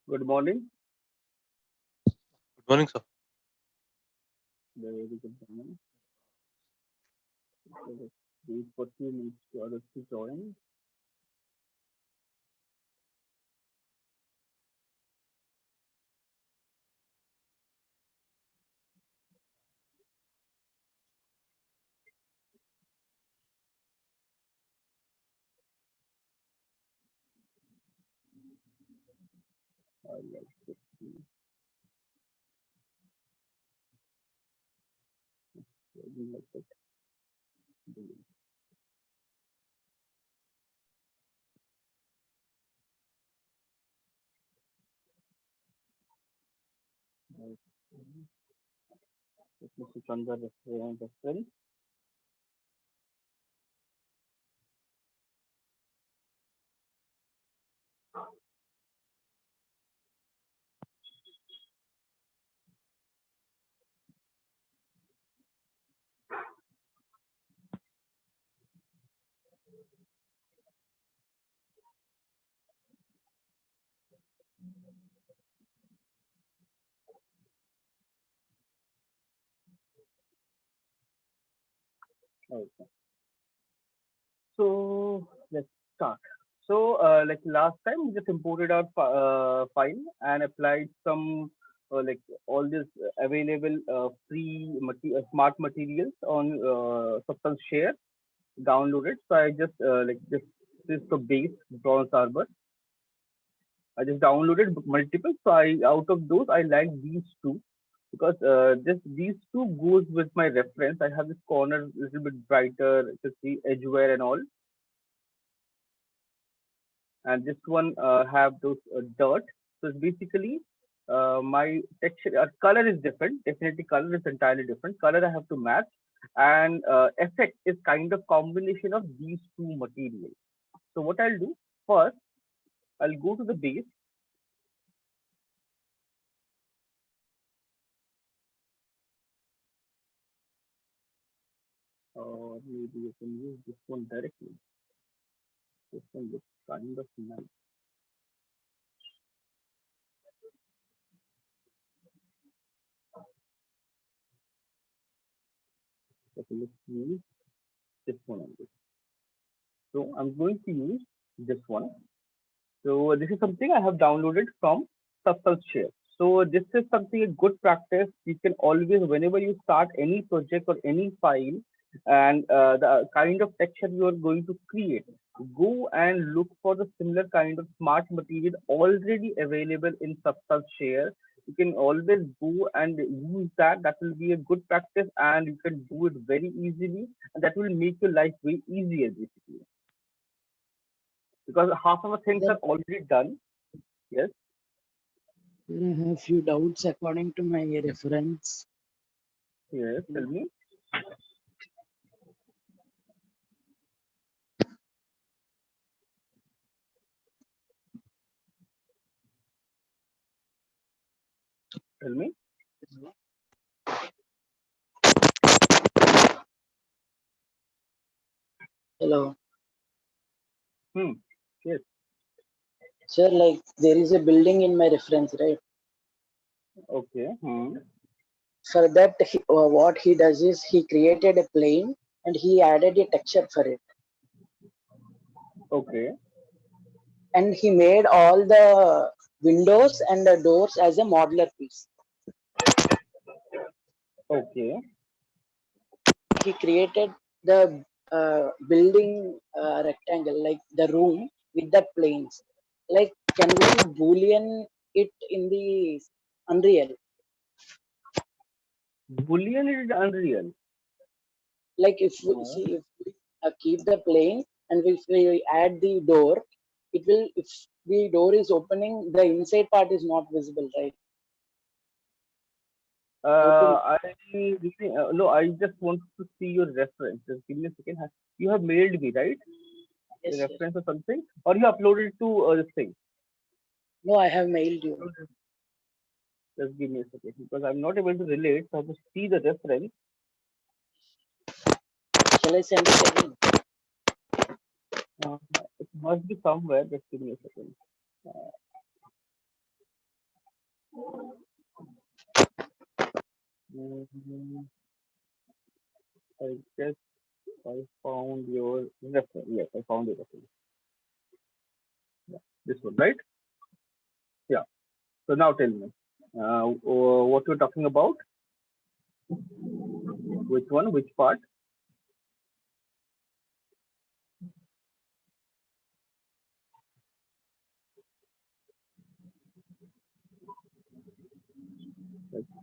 Good morning. Good morning, sir. Very good morning. So let's wait for 2 minutes to others to join. Let's just see. Something like that. Let me switch on the reference as well. Okay. So let's start. So like last time, we just imported our file and applied some like all this available free smart materials on Substance Share downloaded. So I just like this is the base bronze arbor. I just downloaded multiple. So I out of those I like these two because these two goes with my reference. I have this corner a little bit brighter to see edgeware and all, and this one have those dirt. So it's basically my texture color is different. Definitely color is entirely different. Color I have to match, and effect is kind of combination of these two materials. So what I'll do first, I'll go to the base. Or maybe you can use this one directly. This one looks kind of nice. So let's use this one only. So I'm going to use this one. So this is something I have downloaded from Substance Share. So this is something a good practice. You can always, whenever you start any project or any file, and the kind of texture you are going to create, go and look for the similar kind of smart material already available in Substance Share. You can always go and use that. That will be a good practice, and you can do it very easily, and that will make your life way easier, basically, because half of the things Sir, are already done. Yes. I have few doubts according to my reference. Yes, tell me. Tell me. Hello, Hmm. Yes. sir. Like there is a building in my reference, right? Okay. Hmm. For that, what he does is he created a plane and he added a texture for it, Okay. and he made all the windows and the doors as a modular piece. Okay. He created the building rectangle, like the room with the planes. Like, can we boolean it in the Unreal? Boolean is unreal. Like if we No. see, if we keep the plane and if we add the door, it will, if the door is opening, the inside part is not visible, right? Open. I really, no. I just want to see your reference. Just give me a second. You have mailed me, right? The Yes, yes. reference or something, or you uploaded to this thing. No, I have mailed you. Just give me a second because I'm not able to relate. So I have to see the reference. Shall I send it again? Uh, it must be somewhere. Just give me a second. Uh, Mm, I guess I found your reference. Yes, I found your reference. Yeah, this one, right? Yeah. So now tell me, what you're talking about? Which one? Which part?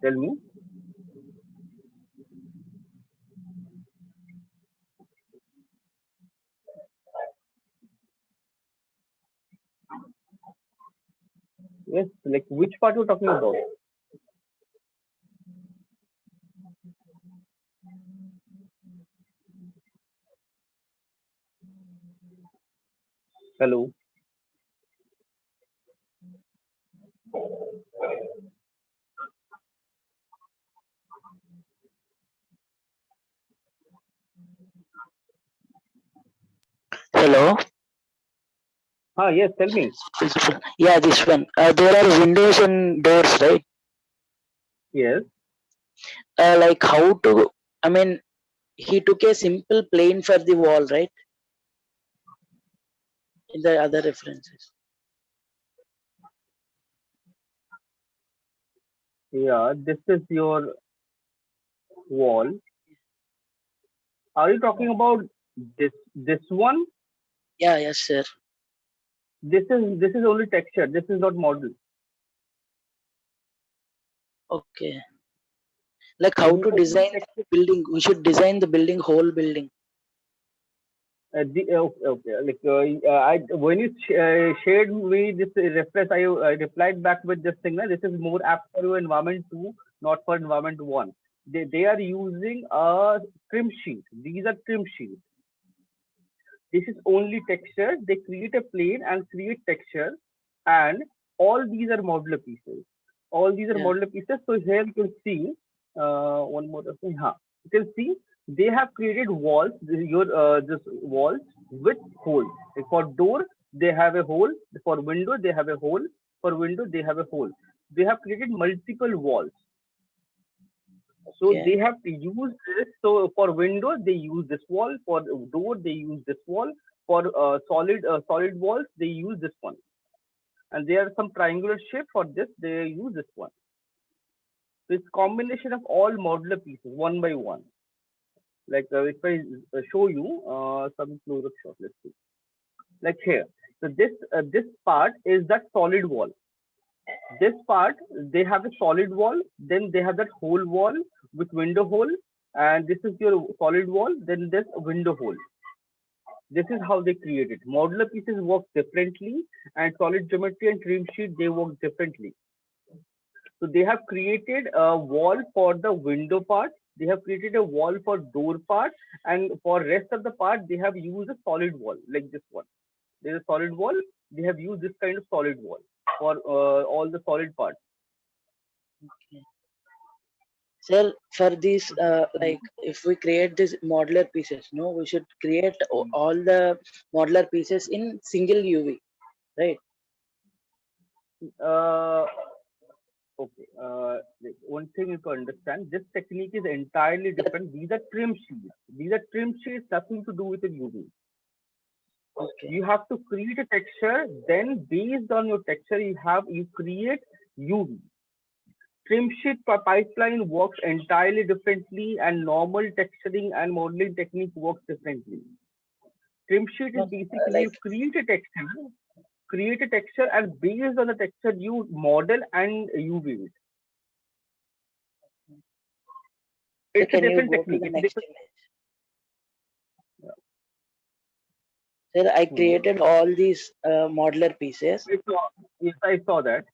Tell me. Yes, like which part you're talking about? Hello. Hello. Yes, tell me. Yeah, this one. There are windows and doors, right? Yes. Like how to, I mean, he took a simple plane for the wall, right? In the other references. Yeah, this is your wall. Are you talking about this one? Yeah, yes, sir. This is only texture. This is not model. Okay. Like When how you to open design texture, the building. We should design the building, whole building. okay, okay. Like I when you shared me this reference, I replied back with this thing. This is more apt for your environment two, not for environment one. They are using a trim sheet. These are trim sheets. This is only texture. They create a plane and create texture, and all these are modular pieces. All these are Yeah. modular pieces. So here you can see one more thing. You can see they have created walls. This walls with holes. Like for door they have a hole. For window they have a hole. For window they have a hole. They have created multiple walls. So Okay. they have to use this. So for windows they use this wall. For door they use this wall. For solid walls they use this one. And there are some triangular shape. For this they use this one. So it's combination of all modular pieces one by one. Like if I show you some close-up shot, let's see. Like here. So this part is that solid wall. This part they have a solid wall. Then they have that whole wall with window hole. And this is your solid wall. Then this window hole. This is how they create it. Modular pieces work differently, and solid geometry and trim sheet they work differently. So they have created a wall for the window part. They have created a wall for door part, and for rest of the part they have used a solid wall like this one. There is a solid wall. They have used this kind of solid wall for all the solid parts. Okay. Sir, for this, like if we create these modular pieces, no, we should create all the modular pieces in single UV, right? Uh, okay. Like, one thing you can understand, this technique is entirely different. These are trim sheets. These are trim sheets, nothing to do with the UV. Okay. You have to create a texture, then based on your texture, you create UV. Trim sheet pipeline works entirely differently, and normal texturing and modeling technique works differently. Trim sheet is No, basically like you create a texture, and based on the texture, you model and UV it. so It's a can you different go to technique. the It's a next different. image? Sir, I Hmm. created all these modular pieces. Yes, I saw that.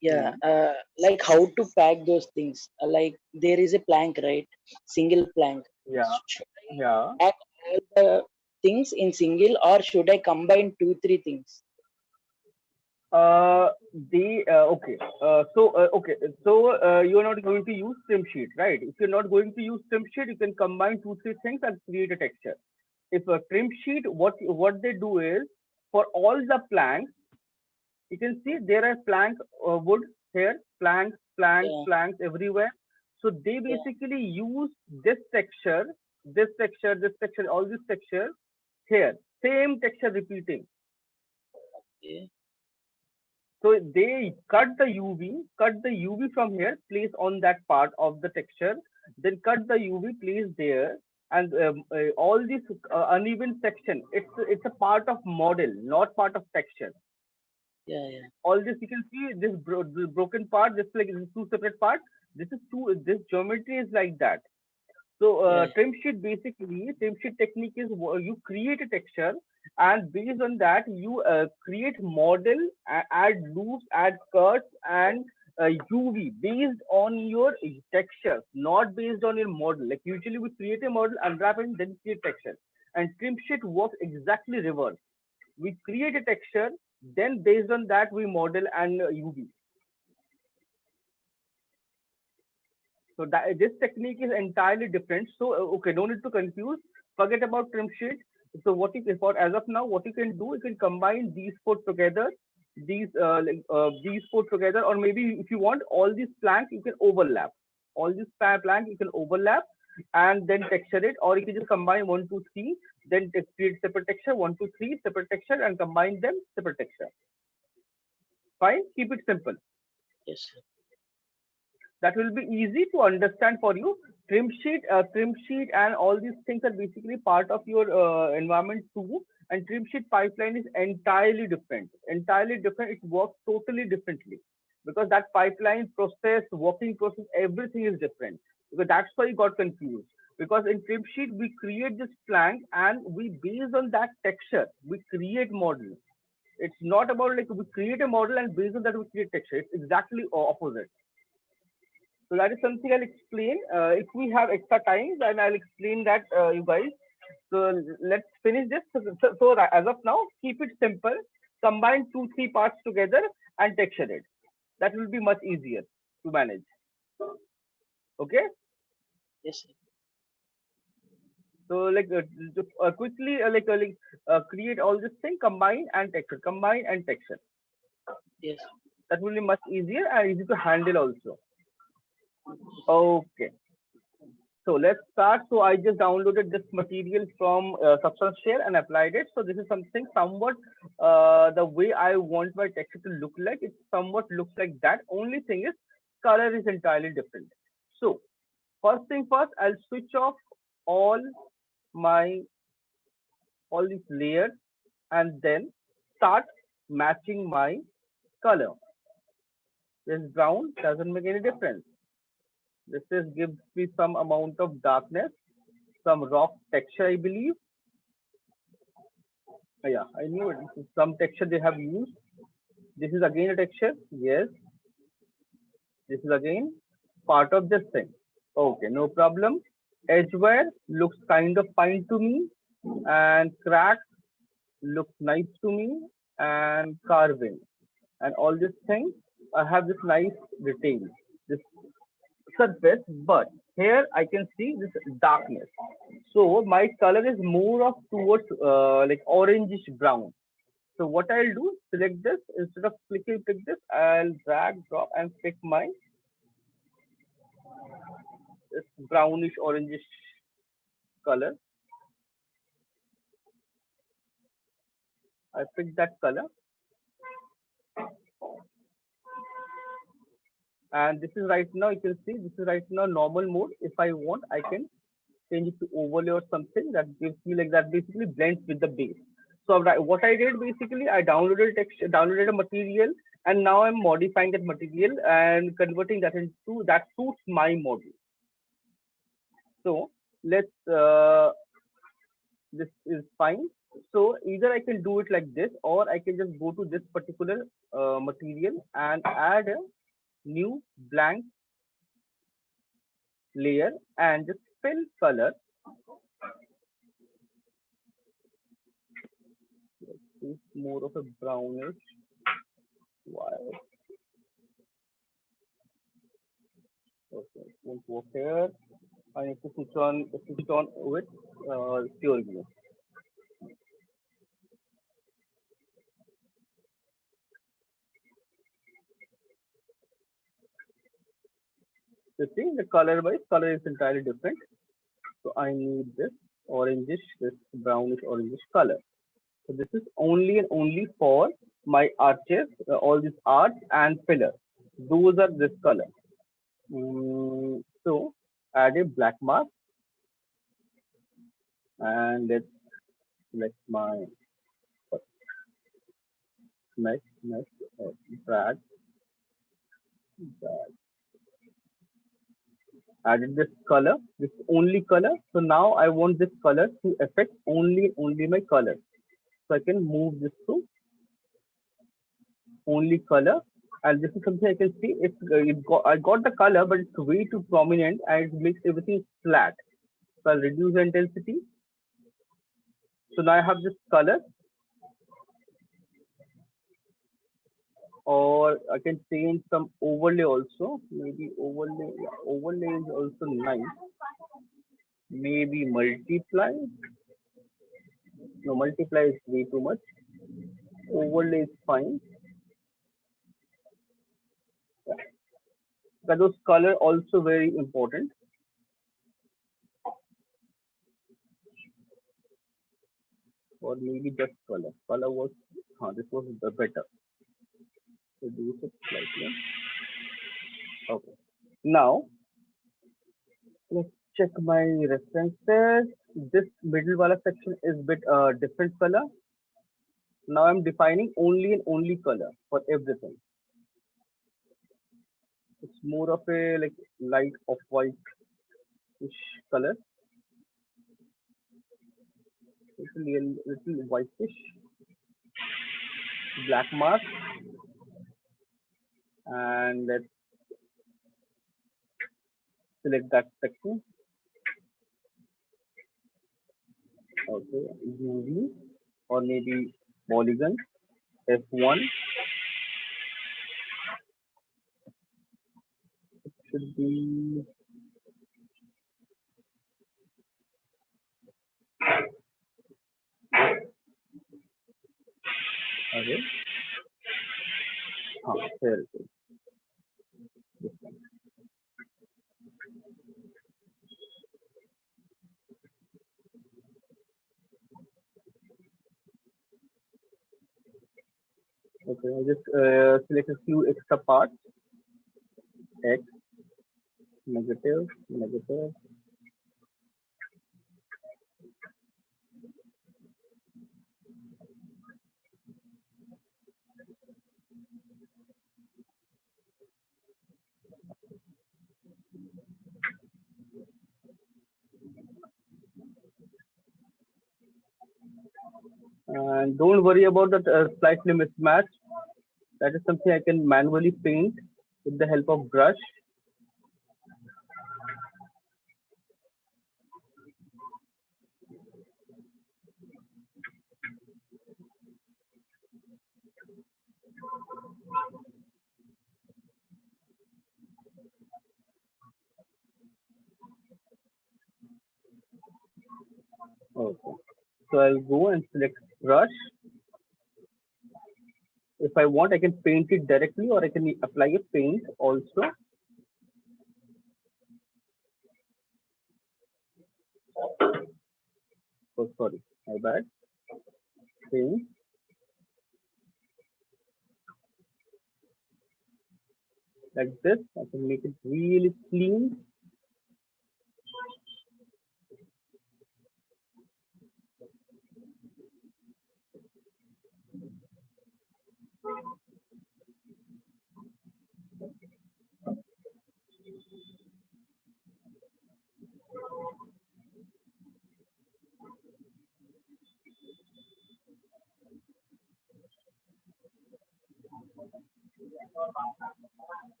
Yeah, Hmm. like how to pack those things. Like there is a plank, right? Single plank. Yeah, Should yeah. I pack all the things in single, or should I combine two, three things? Uh, okay. Okay. So you're not going to use trim sheet, right? If you're not going to use trim sheet, you can combine two, three things and create a texture. If a trim sheet, what they do is for all the planks, you can see there are plank wood here, planks, Yeah. planks everywhere. So they basically use this texture, this texture, this texture, all this texture here, same texture repeating. Okay. So they cut the UV from here, place on that part of the texture, then cut the UV, place there, and all this uneven section, it's a part of model, not part of texture. Yeah, yeah. All this you can see, this broken part, this like this is two separate parts. This geometry is like that. So Yeah. trim sheet technique is you create a texture, and based on that you create model, add loops, add cuts, and UV based on your texture, not based on your model. Like usually we create a model, unwrap it, and then create texture. And trim sheet works exactly reverse. We create a texture, then based on that we model and UV. So that this technique is entirely different. So okay, no need to confuse. Forget about trim sheet. So what you for as of now, what you can do, you can combine these four together, these four together, or maybe if you want all these planks, you can overlap. All these planks you can overlap and then texture it, or you can just combine one, two, three, then create separate texture, one, two, three, separate texture, and combine them separate texture. Fine, keep it simple. Yes, sir. That will be easy to understand for you. Trim sheet and all these things are basically part of your environment too. And trim sheet pipeline is entirely different. Entirely different. It works totally differently because that pipeline process, working process, everything is different. Because that's why you got confused. Because in trim sheet we create this plank and we based on that texture we create model. It's not about like we create a model and based on that we create texture. It's exactly opposite. So that is something I'll explain. If we have extra time, then I'll explain that you guys. So let's finish this. So as of now, keep it simple. Combine two, three parts together and texture it. That will be much easier to manage. Okay. Yes, sir. So like quickly create all this thing, combine and texture, combine and texture. Yes. That will be much easier and easy to handle also. Okay. So let's start. So I just downloaded this material from Substance Share and applied it. So this is something somewhat the way I want my texture to look like. It somewhat looks like that. Only thing is color is entirely different. So first thing first, I'll switch off all these layers and then start matching my color. This brown doesn't make any difference. This is gives me some amount of darkness, some rock texture, I believe. Yeah, I knew it. This is some texture they have used. This is again a texture. Yes. This is again part of this thing. Okay, no problem. Edge wear looks kind of fine to me. And crack looks nice to me. And carving. And all these things, I have this nice detail. This surface, but here I can see this darkness. So my color is more of towards like orangish brown. So what I'll do, select this, instead of click this, I'll drag, drop and pick my this brownish orangish color. I pick that color. And this is right now, you can see this is right now normal mode. If I want, I can change it to overlay or something that gives me like that basically blends with the base. So what I did basically, I downloaded texture, downloaded a material, and now I'm modifying that material and converting that into that suits my model. So let's this is fine. So either I can do it like this, or I can just go to this particular material and add a new blank layer and just fill color. It's more of a brownish. Why? Okay, it won't work here. I need to switch on with pure blue. So see, the color is entirely different. So I need this orangish, this brownish orangish color. So this is only and only for my arches, all these arcs and pillars. Those are this color. So add a black mask and let's select my next drag, drag. Added this color, this only color. So now I want this color to affect only my color. So I can move this to only color, and this is something I can see. I got the color, but it's way too prominent and it makes everything flat. So I'll reduce the intensity. So now I have this color, or I can change some overlay also. Maybe overlay, yeah, overlay is also nice. Maybe multiply. No, multiply is way too much. Overlay is fine. But those color also very important. Or maybe just color. Color was, this was the better. Reduce it slightly. Okay. Now let's check my references. This middle wala section is bit different color. Now I'm defining only and only color for everything. It's more of a like light of white-ish color. Little whitish. Black mask. And let's select that section. Okay, UV or maybe polygon F1 should be okay. Here it is. This one. Okay, I just select a few extra parts. X, negative, negative. And don't worry about that slightly mismatch. That is something I can manually paint with the help of brush. Okay. So I'll go and select brush. If I want, I can paint it directly or I can apply a paint also. Oh, sorry, my bad. Paint. Like this, I can make it really clean.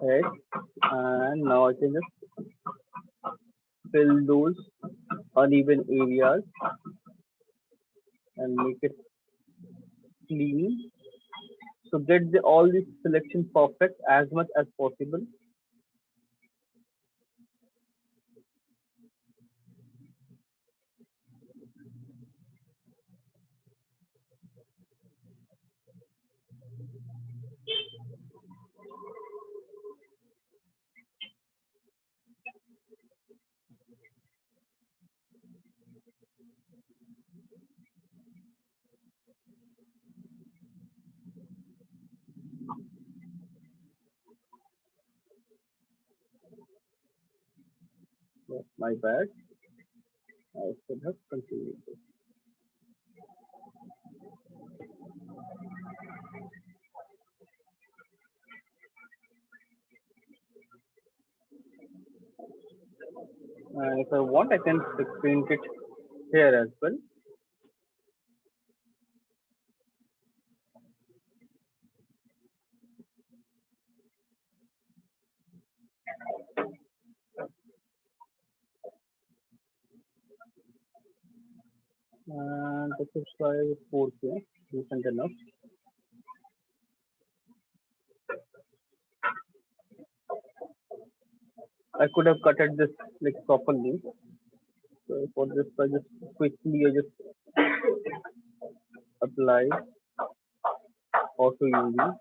edge, and now I can just fill those uneven areas and make it clean. So get all this selection perfect as much as possible. Oh, my bad. I should have continued this. And if I want, I can paint it here as well. And this is why 4K, decent enough. I could have cutted this like properly. So for this, I just quickly I just apply auto UV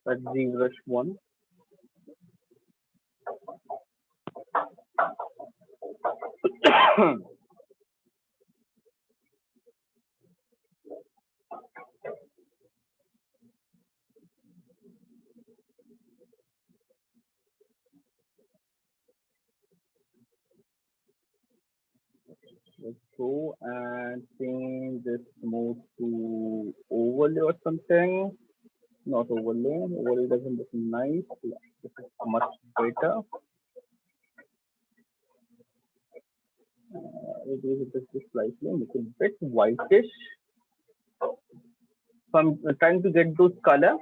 at ZBrush 1. Let's go and change this mode to overlay or something. Not overlay. Overlay doesn't look nice. Yeah, this is much better. Reduce it just slightly, make it a bit whitish. So I'm trying to get those color.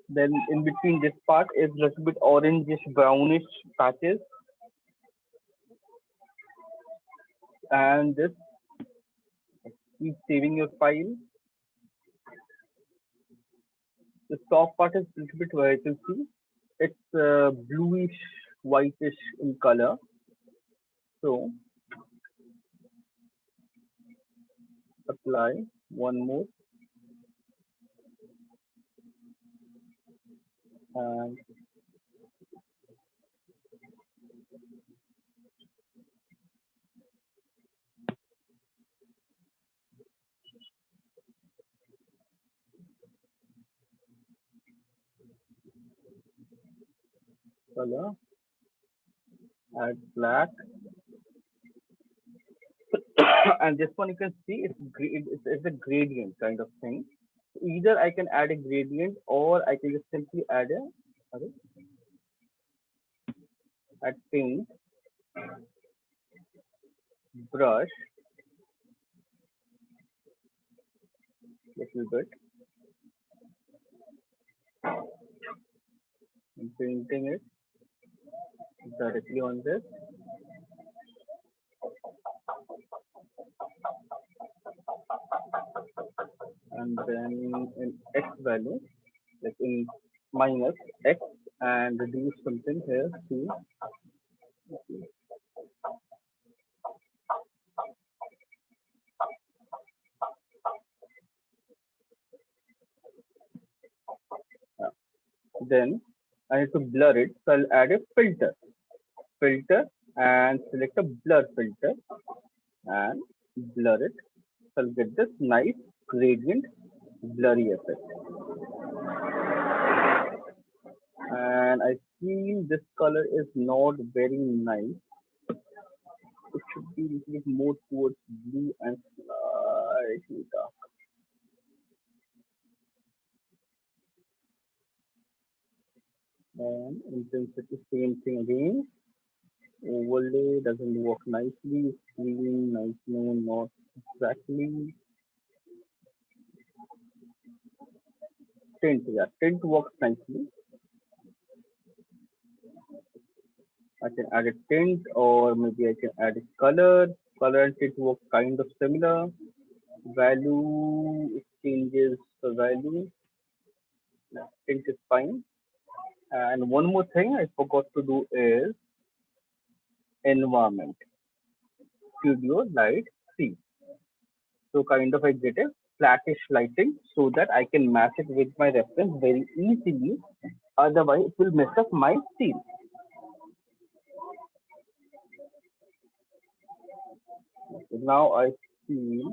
Then in between this part is a little bit orangish, brownish patches. And just keep saving your file. The top part is a little bit where you can see it's bluish, whitish in color. So apply one more and color, add black. And this one you can see it's a gradient kind of thing. Either I can add a gradient or I can just simply add a sorry, add paint brush little bit and painting it directly on this. And then in x value, like in minus x, and reduce something here to then I need to blur it. So I'll add a filter, and select a blur filter and blur it. So I'll get this nice gradient blurry effect. And I feel this color is not very nice. It should be a little bit more towards blue and slightly dark. And intensity, same thing again. Overlay doesn't work nicely. Screen, nice, no, not exactly. tint. Yeah, tint works nicely. I can add a tint, or maybe I can add a color. Color and tint work kind of similar. Value, it changes the value. Yeah, tint is fine. And one more thing I forgot to do is environment. Studio light C. So kind of I get a flattish lighting so that I can match it with my reference very easily. Otherwise, it will mess up my scene. So now I see.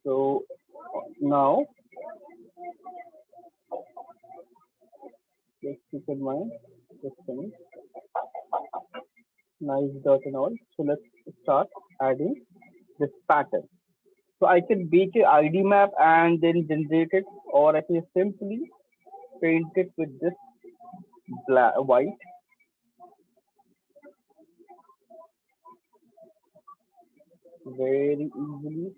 So now let's keep in mind this thing, nice dot and all. So let's start adding this pattern. So I can make a ID map and then generate it, or I can simply paint it with this black, white, very easily.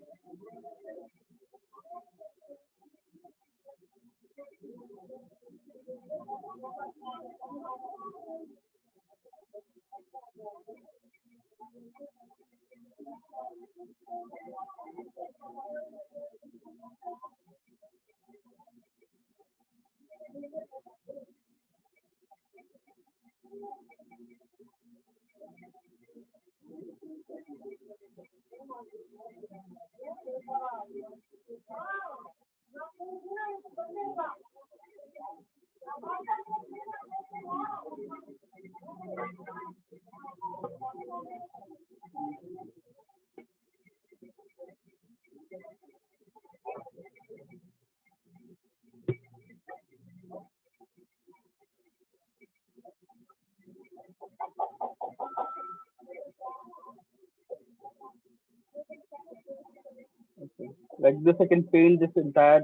Okay. Like this, I can paint this entire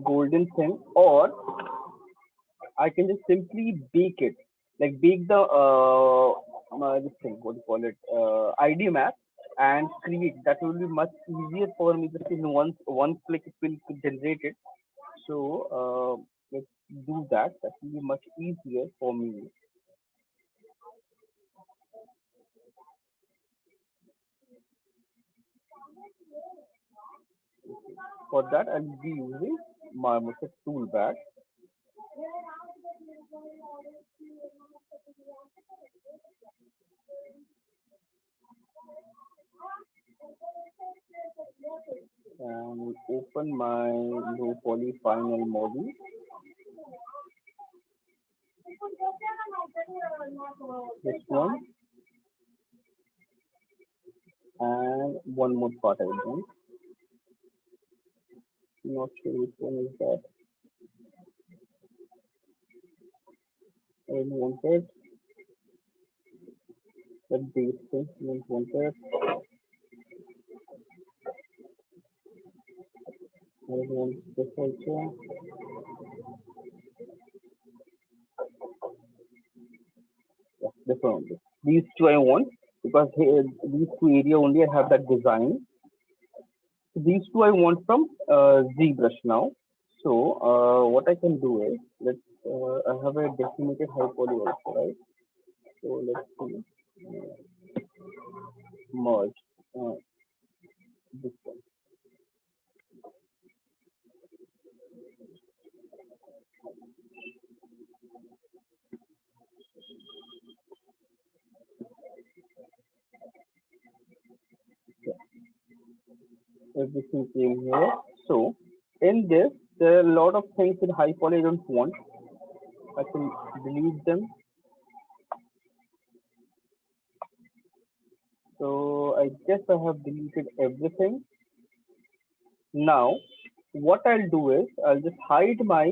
golden thing, or I can just simply bake it, like bake the this thing, what do you call it, ID map, and create. That will be much easier for me. Just in one click, it will generate it. So let's do that. That will be much easier for me. For that, I'll be using my Microsoft toolbar. And we'll open my low poly final model. This one, and one more part I will do. Not sure which one is that. I don't want it. But these things don't want it. I don't want this also. Yeah, this one only. These two I want, because here, these two area only I have that design. So these two I want from ZBrush now. So what I can do is, I have a designated high poly also, right? So let's see, merge this one. Everything came here. So in this, there are a lot of things in high poly I don't want. I can delete them. So I guess I have deleted everything. Now, what I'll do is I'll just hide my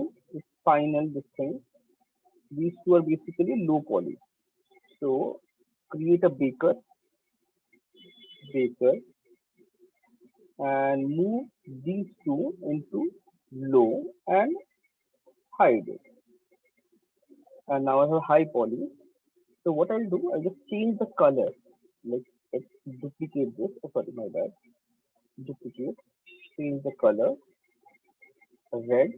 final this thing. These two are basically low poly. So create a baker, and move these two into low and hide it. And now I have high poly. So what I'll do, I'll just change the color. let's duplicate this. Oh, sorry, my bad. Duplicate, change the color, red.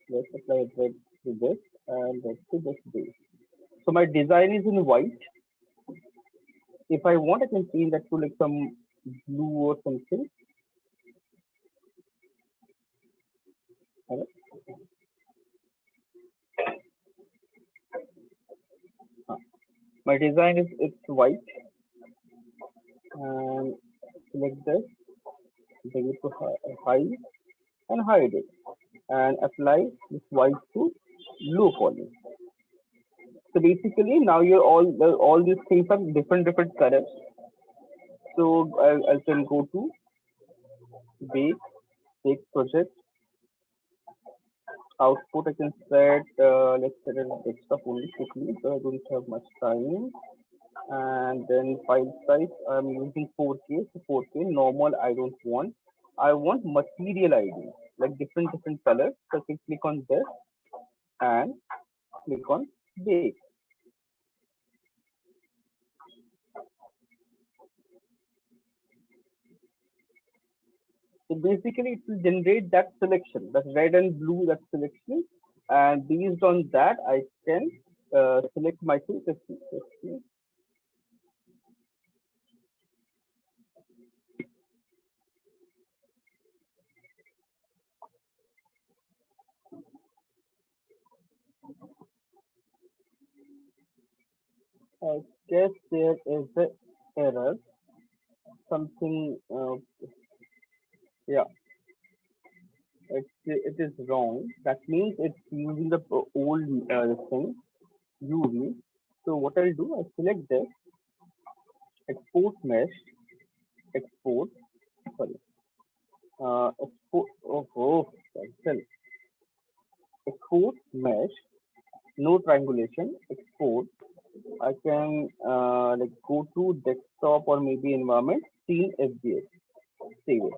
Let's apply red to this and let's to this base. So my design is in white. If I want, I can change that to like some blue or something. Alright. My design is it's white, and select this, bring it to high and hide it, and apply this white to low poly. So basically, now you're all these things are different colors. So I can go to bake project output. I can set let's set it desktop only quickly, so I don't have much time. And then file size, I'm using 4K. So 4K normal I don't want. I want material ID, like different colors. So I can click on this and click on bake. So basically, it will generate that selection, that red and blue, that selection, and based on that, I can select my two. I guess there is an error, something. Yeah, it is wrong. That means it's using the old thing, UV. So what I'll do, I select this, export mesh, export, sorry, export, cancel, export mesh, no triangulation, export. I can like go to desktop or maybe environment, scene FBS, save it.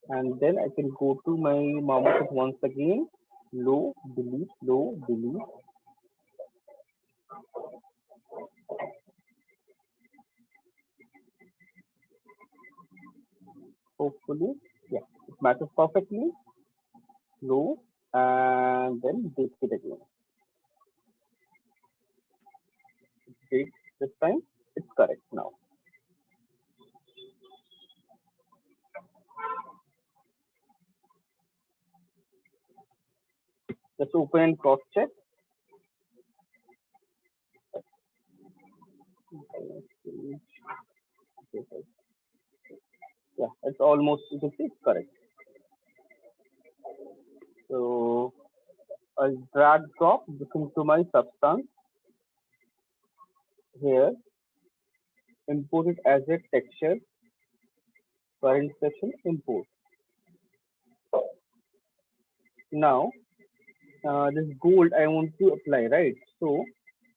And then I can go to my marmoset once again, low, delete, hopefully, yeah, it matches perfectly, low, and then bake it again. Bake this time, it's correct now. Let's open and cross check. Yeah, it's almost, you can see it's correct. So I'll drag drop this into my substance here, import it as a texture, current section, import. Now, this gold I want to apply, right? So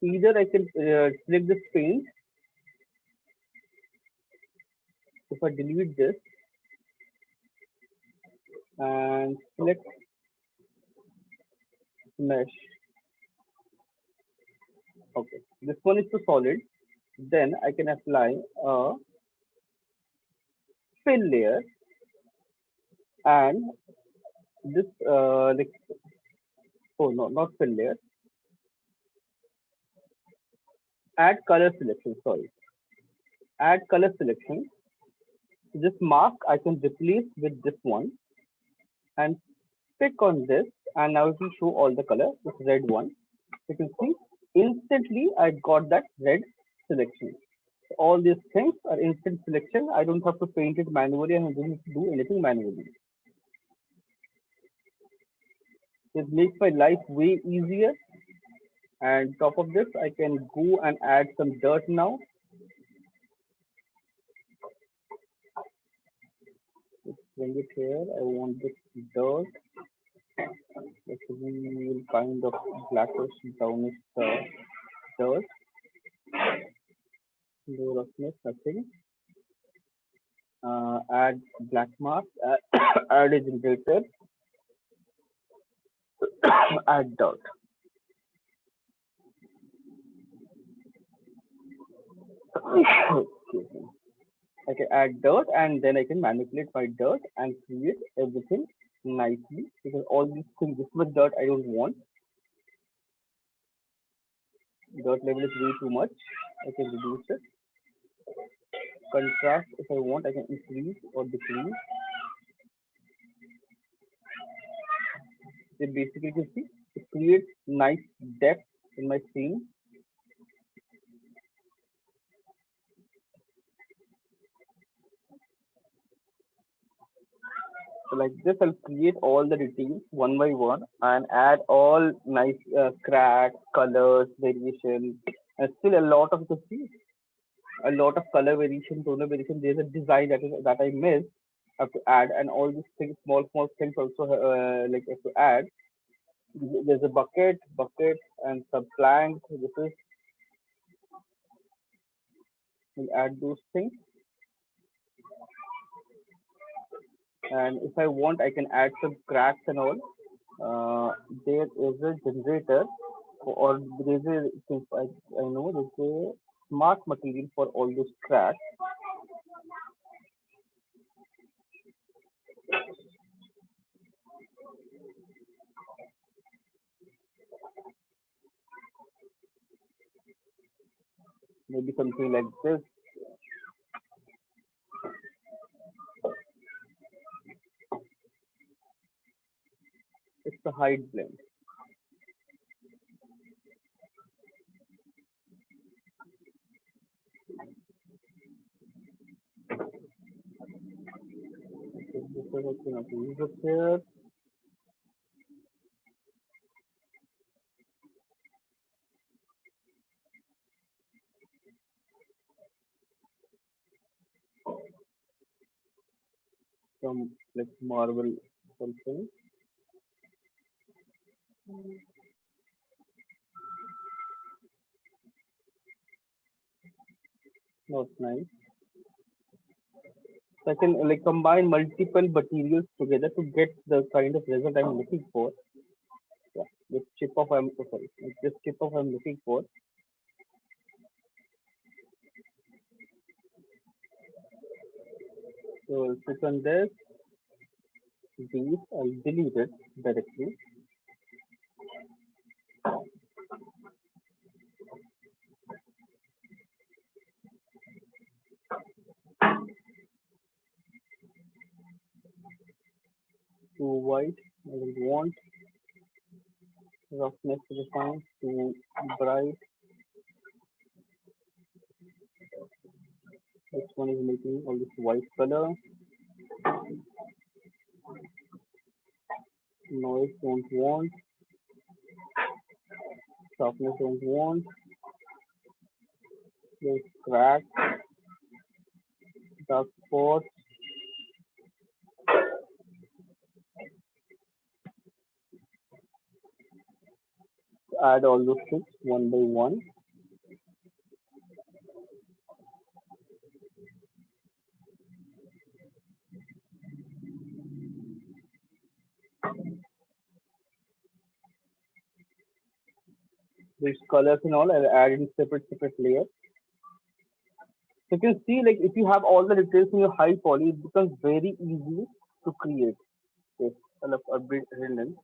either I can select this paint. If I delete this and select mesh, okay, this one is too solid. Then I can apply a fill layer and this like, oh no, not fill layer, add color selection, sorry, add color selection. This mask I can replace with this one and pick on this, and now it will show all the color, this red one. You can see instantly I got that red selection. All these things are instant selection. I don't have to paint it manually and I don't have to do anything manually. This makes my life way easier. And top of this, I can go and add some dirt now. Let's bring it here. I want this dirt. Let's will kind of blackish, brownish dirt. No roughness, nothing. Add black mask, add a generator, add dirt. Excuse me. I can add dirt and then I can manipulate my dirt and create everything nicely because all these things, this much dirt I don't want. Dirt level is way too much. I can reduce it. Contrast, if I want, I can increase or decrease. So basically, you can see it creates nice depth in my scene. So like this, I'll create all the details one by one and add all nice cracks, colors, variation, and still a lot of, you can see a lot of color variation, tonal variation. There's a design that I missed. I have to add, and all these things, small things also like I have to add. There's a bucket, and some plank. This is we'll add those things. And if I want, I can add some cracks and all. There is a generator, or there's I know there's a smart material for all those cracks. Maybe something like this. It's a hide blend. Okay, this is also not use it here. Some like marble something. Not nice. So I can like combine multiple materials together to get the kind of result I'm looking for. Yeah, this chip off I'm oh, sorry, like this chip off I'm looking for. So I'll click on this, these, I'll delete it directly. Too white, I don't want. Roughness to the fine, too bright. This one is making all this white color. Noise don't want. Sharpness don't want. There's crack, dark spots. Add all those things one by one. These colors and all, I'll add in separate layers. So you can see like if you have all the details in your high poly, it becomes very easy to create this kind of a bit redundant.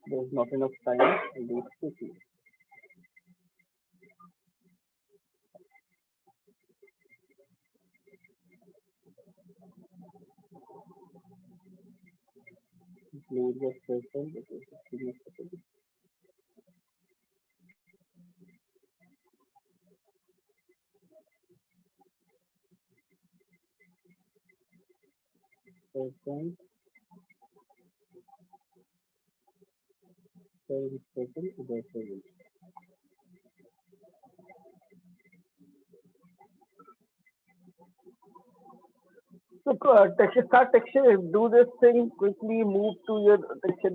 There's not enough time. I'll do it quickly. Include the circle. Okay, just give me a second. Percent, 7% to the 7. So texture, start texture. Do this thing quickly. Move to your texture.